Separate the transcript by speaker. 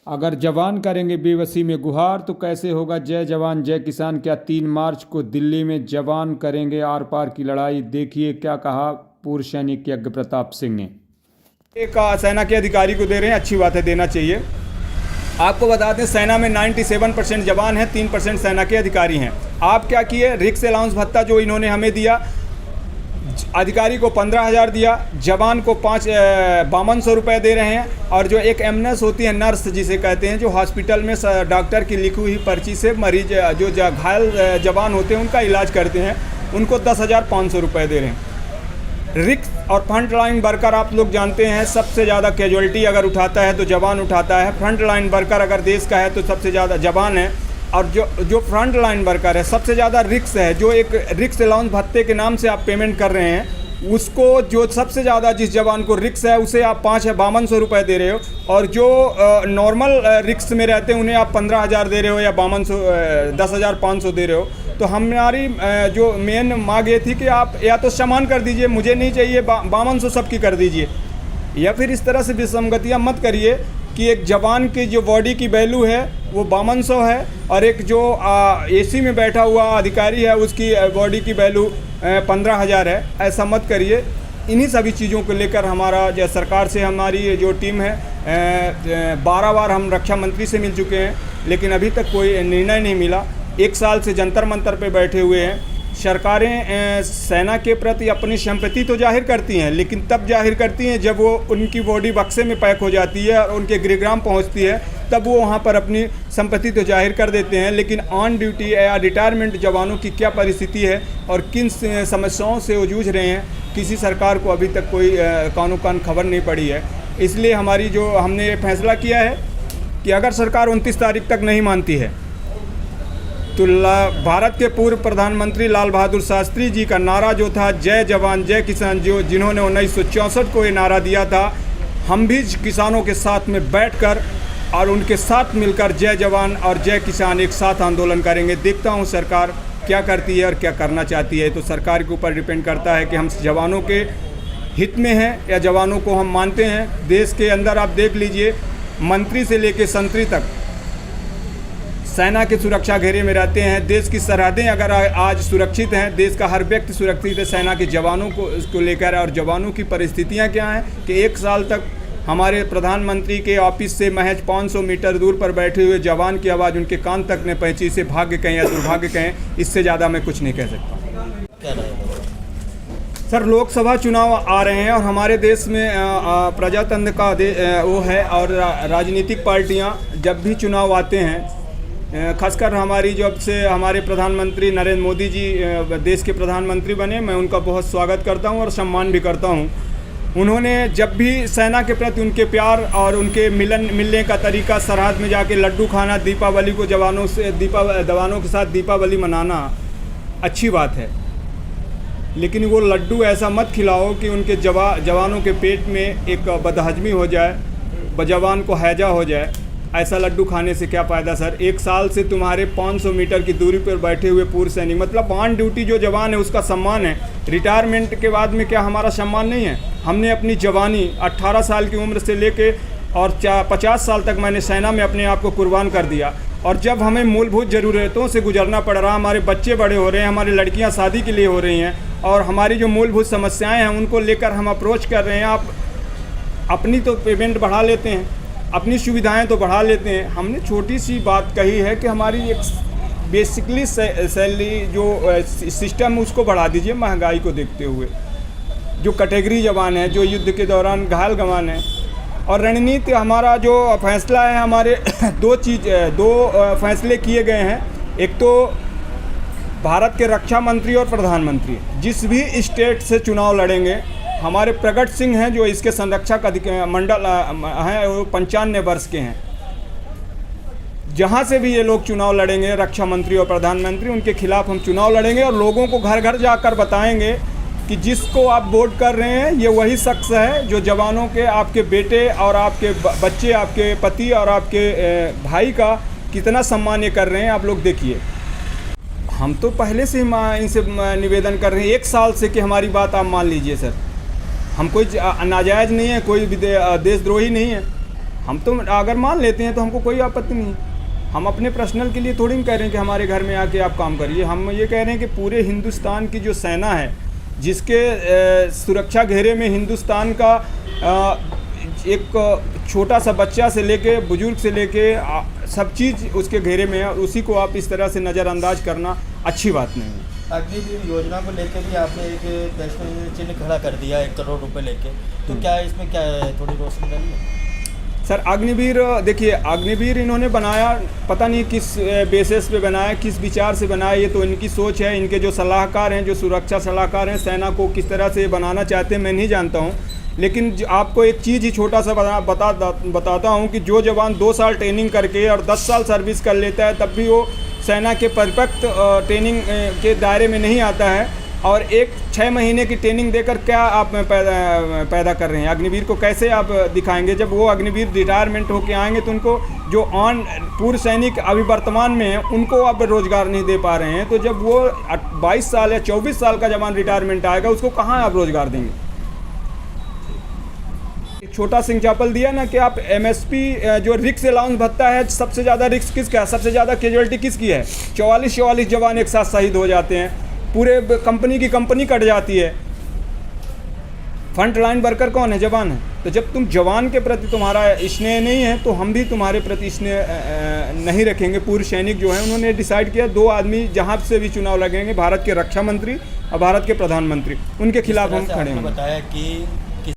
Speaker 1: अगर जवान करेंगे बेबसी में गुहार तो कैसे होगा जय जवान जय किसान। क्या 3 मार्च को दिल्ली में जवान करेंगे आर पार की लड़ाई। देखिए क्या कहा पूर्व सैनिक यज्ञ प्रताप सिंह ने।
Speaker 2: एक सेना के अधिकारी को दे रहे हैं, अच्छी बात है, देना चाहिए। आपको बता दें सेना में 97% जवान हैं, 3% सेना के अधिकारी हैं। आप क्या किए, रिक्स अलाउंस भत्ता जो इन्होंने हमें दिया, अधिकारी को 15,000 दिया, जवान को 5200 रुपये दे रहे हैं। और जो एक एमनेस होती है, नर्स जिसे कहते हैं, जो हॉस्पिटल में डॉक्टर की लिखी हुई पर्ची से मरीज जो घायल जवान होते हैं उनका इलाज करते हैं, उनको 10,500 रुपये दे रहे हैं। रिक्स और फ्रंट लाइन वर्कर आप लोग जानते हैं सबसे ज़्यादा कैजुअलिटी अगर उठाता है तो जवान उठाता है। फ्रंट लाइन वर्कर अगर देश का है तो सबसे ज़्यादा जवान है। और जो फ्रंट लाइन वर्कर है सबसे ज़्यादा रिक्स है। जो एक रिक्स अलाउंस भत्ते के नाम से आप पेमेंट कर रहे हैं उसको, जो सबसे ज़्यादा जिस जवान को रिक्स है उसे आप 5200 रुपये दे रहे हो। और जो नॉर्मल रिक्स में रहते हैं उन्हें आप 15,000 दे रहे हो या 10,500 दे रहे हो। तो हमारी जो मेन मांग ये थी कि आप या तो समान कर दीजिए, मुझे नहीं चाहिए 5200 सबकी कर दीजिए, या फिर इस तरह से विसंगतियाँ मत करिए कि एक जवान की जो बॉडी की वैल्यू है वो 5200 है और एक जो एसी में बैठा हुआ अधिकारी है उसकी बॉडी की वैल्यू 15,000 है। ऐसा मत करिए। इन्हीं सभी चीज़ों को लेकर हमारा जो सरकार से हमारी जो टीम है 12 बार हम रक्षा मंत्री से मिल चुके हैं, लेकिन अभी तक कोई निर्णय नहीं मिला। 1 साल से जंतर मंतर पे बैठे हुए हैं। सरकारें सेना के प्रति अपनी सिंपैथी तो जाहिर करती हैं, लेकिन तब जाहिर करती हैं जब वो उनकी बॉडी बक्से में पैक हो जाती है और उनके गृहग्राम पहुंचती है, तब वो वहां पर अपनी सिंपैथी तो जाहिर कर देते हैं। लेकिन ऑन ड्यूटी या रिटायरमेंट जवानों की क्या परिस्थिति है और किन समस्याओं से वो जूझ रहे हैं, किसी सरकार को अभी तक कोई कानो-कान खबर नहीं पड़ी है। इसलिए हमने ये फैसला किया है कि अगर सरकार 29 तारीख तक नहीं मानती है तो भारत के पूर्व प्रधानमंत्री लाल बहादुर शास्त्री जी का नारा जो था जय जवान जय किसान, जिन्होंने 1964 को ये नारा दिया था, हम भी किसानों के साथ में बैठकर और उनके साथ मिलकर जय जवान और जय किसान एक साथ आंदोलन करेंगे। देखता हूँ सरकार क्या करती है और क्या करना चाहती है। तो सरकार के ऊपर डिपेंड करता है कि हम जवानों के हित में हैं या जवानों को हम मानते हैं। देश के अंदर आप देख लीजिए, मंत्री से लेकर संतरी तक सेना के सुरक्षा घेरे में रहते हैं। देश की सरहदें अगर आज सुरक्षित हैं, देश का हर व्यक्ति सुरक्षित है सेना के जवानों को लेकर। और जवानों की परिस्थितियां क्या हैं कि 1 साल तक हमारे प्रधानमंत्री के ऑफिस से महज 500 मीटर दूर पर बैठे हुए जवान की आवाज़ उनके कान तक ने पहुंची। इसे भाग्य कहें या दुर्भाग्य कहें, इससे ज़्यादा मैं कुछ नहीं कह सकता। सर, लोकसभा चुनाव आ रहे हैं और हमारे देश में प्रजातंत्र का वो है। और राजनीतिक पार्टियाँ जब भी चुनाव आते हैं, खासकर हमारी जब से हमारे प्रधानमंत्री नरेंद्र मोदी जी देश के प्रधानमंत्री बने, मैं उनका बहुत स्वागत करता हूं और सम्मान भी करता हूं। उन्होंने जब भी सेना के प्रति उनके प्यार और उनके मिलने का तरीका, सरहद में जाके लड्डू खाना, दीपावली को जवानों के साथ दीपावली मनाना अच्छी बात है, लेकिन वो लड्डू ऐसा मत खिलाओ कि उनके जवानों के पेट में एक बदहजमी हो जाए, जवान को हैजा हो जाए। ऐसा लड्डू खाने से क्या फ़ायदा सर। 1 साल से तुम्हारे 500 मीटर की दूरी पर बैठे हुए पूर्व सैनिक, मतलब ऑन ड्यूटी जो जवान है उसका सम्मान है। रिटायरमेंट के बाद में क्या हमारा सम्मान नहीं है? हमने अपनी जवानी 18 साल की उम्र से लेके और 50 साल तक मैंने सेना में अपने आप को कुर्बान कर दिया। और जब हमें मूलभूत ज़रूरतों से गुजरना पड़ रहा, हमारे बच्चे बड़े हो रहे हैं, हमारी लड़कियाँ शादी के लिए हो रही हैं और हमारी जो मूलभूत समस्याएँ हैं उनको लेकर हम अप्रोच कर रहे हैं। आप अपनी तो पेमेंट बढ़ा लेते हैं, अपनी सुविधाएं तो बढ़ा लेते हैं। हमने छोटी सी बात कही है कि हमारी एक बेसिकली सैलरी जो सिस्टम है उसको बढ़ा दीजिए महंगाई को देखते हुए। जो कैटेगरी जवान है, जो युद्ध के दौरान घायल जवान है। और रणनीति हमारा जो फैसला है, हमारे दो फैसले किए गए हैं। एक तो भारत के रक्षा मंत्री और प्रधानमंत्री जिस भी स्टेट से चुनाव लड़ेंगे, हमारे प्रगट सिंह हैं जो इसके संरक्षक मंडल हैं, वो 95 वर्ष के हैं। जहाँ से भी ये लोग चुनाव लड़ेंगे, रक्षा मंत्री और प्रधानमंत्री, उनके खिलाफ हम चुनाव लड़ेंगे और लोगों को घर घर जाकर बताएंगे कि जिसको आप वोट कर रहे हैं ये वही शख्स है जो जवानों के, आपके बेटे और आपके बच्चे, आपके पति और आपके भाई का कितना सम्मान ये कर रहे हैं। आप लोग देखिए, हम तो पहले से इनसे निवेदन कर रहे हैं 1 साल से कि हमारी बात आप मान लीजिए सर। हम कोई नाजायज़ नहीं है, कोई देशद्रोही नहीं है। हम तो अगर मान लेते हैं तो हमको कोई आपत्ति नहीं। हम अपने पर्सनल के लिए थोड़ी नहीं कह रहे हैं कि हमारे घर में आके आप काम करिए। हम ये कह रहे हैं कि पूरे हिंदुस्तान की जो सेना है, जिसके सुरक्षा घेरे में हिंदुस्तान का एक छोटा सा बच्चा से लेके बुजुर्ग से लेके सब चीज़ उसके घेरे में है, और उसी को आप इस तरह से नज़रअंदाज करना अच्छी बात नहीं है।
Speaker 3: अग्निवीर योजना को लेकर भी आपने एक प्रश्न चिन्ह खड़ा कर दिया 1 करोड़ रुपए लेके, तो क्या इसमें क्या है, थोड़ी रोशनी डालिए।
Speaker 2: सर अग्निवीर, देखिए अग्निवीर इन्होंने बनाया, पता नहीं किस बेसिस पे बनाया, किस विचार से बनाया, ये तो इनकी सोच है। इनके जो सलाहकार हैं, जो सुरक्षा सलाहकार हैं, सेना को किस तरह से बनाना चाहते हैं मैं नहीं जानता हूँ। लेकिन आपको एक चीज़ ही छोटा सा बताता हूँ कि जो जवान 2 साल ट्रेनिंग करके और 10 साल सर्विस कर लेता है, तब भी वो सेना के परफेक्ट ट्रेनिंग के दायरे में नहीं आता है। और 6 महीने की ट्रेनिंग देकर क्या आप पैदा कर रहे हैं? अग्निवीर को कैसे आप दिखाएंगे? जब वो अग्निवीर रिटायरमेंट होके आएंगे तो उनको जो पूर्व सैनिक अभी वर्तमान में हैं उनको आप रोज़गार नहीं दे पा रहे हैं। तो जब वो 22 साल या 24 साल का जवान रिटायरमेंट आएगा, उसको कहाँ आप रोज़गार देंगे? छोटा सिंचापल दिया ना कि आप MSP जो रिक्स अलाउंस भत्ता है, सबसे ज़्यादा रिक्स किसका है, सबसे ज़्यादा कैजुअलिटी किसकी है? 44 जवान एक साथ शहीद हो जाते हैं, पूरे कंपनी की कंपनी कट जाती है। फ्रंट लाइन वर्कर कौन है? जवान है। तो जब तुम जवान के प्रति तुम्हारा स्नेह नहीं है, तो हम भी तुम्हारे प्रति स्नेह नहीं रखेंगे। पूर्व सैनिक जो हैं उन्होंने डिसाइड किया 2 आदमी जहाँ से भी चुनाव लगेंगे, भारत के रक्षा मंत्री और भारत के प्रधानमंत्री, उनके खिलाफ हम खड़े हैं।
Speaker 3: बताया कि